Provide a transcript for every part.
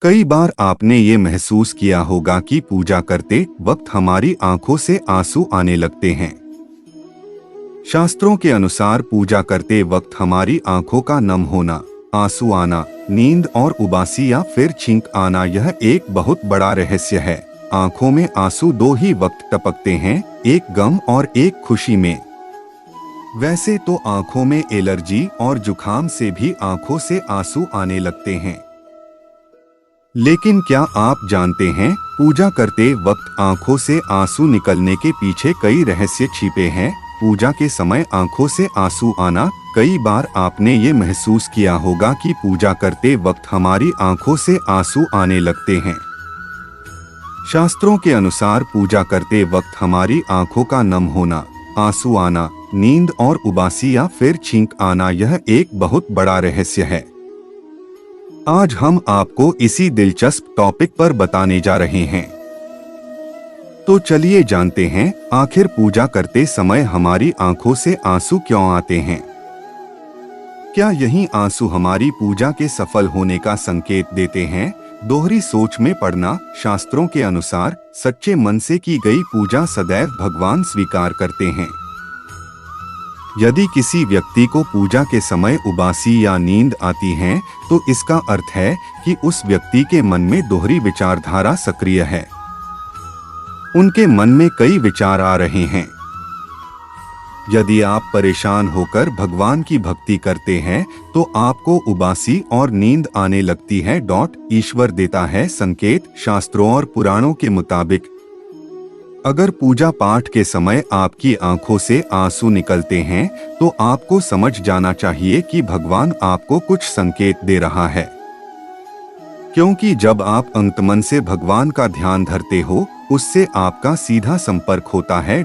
कई बार आपने ये महसूस किया होगा कि पूजा करते वक्त हमारी आंखों से आंसू आने लगते हैं। शास्त्रों के अनुसार पूजा करते वक्त हमारी आंखों का नम होना, आंसू आना, नींद और उबासी या फिर छींक आना यह एक बहुत बड़ा रहस्य है। आंखों में आंसू दो ही वक्त टपकते हैं, एक गम और एक खुशी में। वैसे तो आंखों में एलर्जी और जुखाम से भी आंखों से आंसू आने लगते हैं। लेकिन क्या आप जानते हैं, पूजा करते वक्त आंखों से आंसू निकलने के पीछे कई रहस्य छिपे हैं। पूजा के समय आंखों से आंसू आना। कई बार आपने ये महसूस किया होगा कि पूजा करते वक्त हमारी आंखों से आंसू आने लगते हैं। शास्त्रों के अनुसार पूजा करते वक्त हमारी आंखों का नम होना, आंसू आना, नींद और उबासी या फिर छींक आना यह एक बहुत बड़ा रहस्य है। आज हम आपको इसी दिलचस्प टॉपिक पर बताने जा रहे हैं। तो चलिए जानते हैं, आखिर पूजा करते समय हमारी आंखों से आंसू क्यों आते हैं। क्या यही आंसू हमारी पूजा के सफल होने का संकेत देते हैं? दोहरी सोच में पड़ना। शास्त्रों के अनुसार सच्चे मन से की गई पूजा सदैव भगवान स्वीकार करते हैं। यदि किसी व्यक्ति को पूजा के समय उबासी या नींद आती है, तो इसका अर्थ है कि उस व्यक्ति के मन में दोहरी विचारधारा सक्रिय है। उनके मन में कई विचार आ रहे हैं। यदि आप परेशान होकर भगवान की भक्ति करते हैं, तो आपको उबासी और नींद आने लगती है। ईश्वर देता है संकेत। शास्त्रों और पुराणों के मुताबिक अगर पूजा पाठ के समय आपकी आंखों से आंसू निकलते हैं, तो आपको समझ जाना चाहिए कि भगवान आपको कुछ संकेत दे रहा है। क्योंकि जब आप अंतमन से भगवान का ध्यान धरते हो, उससे आपका सीधा संपर्क होता है।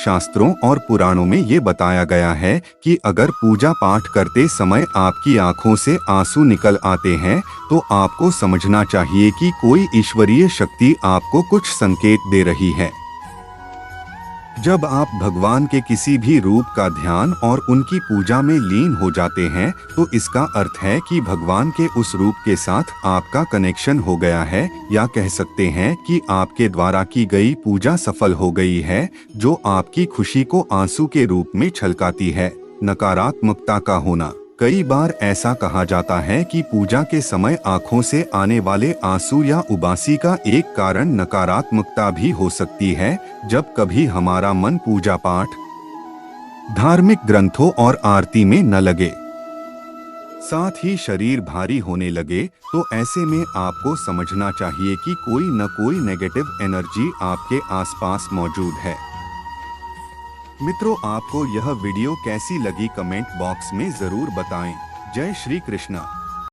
शास्त्रों और पुराणों में ये बताया गया है कि अगर पूजा पाठ करते समय आपकी आंखों से आंसू निकल आते हैं, तो आपको समझना चाहिए कि कोई ईश्वरीय शक्ति आपको कुछ संकेत दे रही है। जब आप भगवान के किसी भी रूप का ध्यान और उनकी पूजा में लीन हो जाते हैं, तो इसका अर्थ है कि भगवान के उस रूप के साथ आपका कनेक्शन हो गया है, या कह सकते हैं कि आपके द्वारा की गई पूजा सफल हो गई है, जो आपकी खुशी को आंसू के रूप में छलकाती है। नकारात्मकता का होना। कई बार ऐसा कहा जाता है कि पूजा के समय आंखों से आने वाले आंसू या उबासी का एक कारण नकारात्मकता भी हो सकती है। जब कभी हमारा मन पूजा पाठ, धार्मिक ग्रंथों और आरती में न लगे, साथ ही शरीर भारी होने लगे, तो ऐसे में आपको समझना चाहिए कि कोई न कोई नेगेटिव एनर्जी आपके आसपास मौजूद है। मित्रों, आपको यह वीडियो कैसी लगी कमेंट बॉक्स में जरूर बताएं। जय श्री कृष्णा।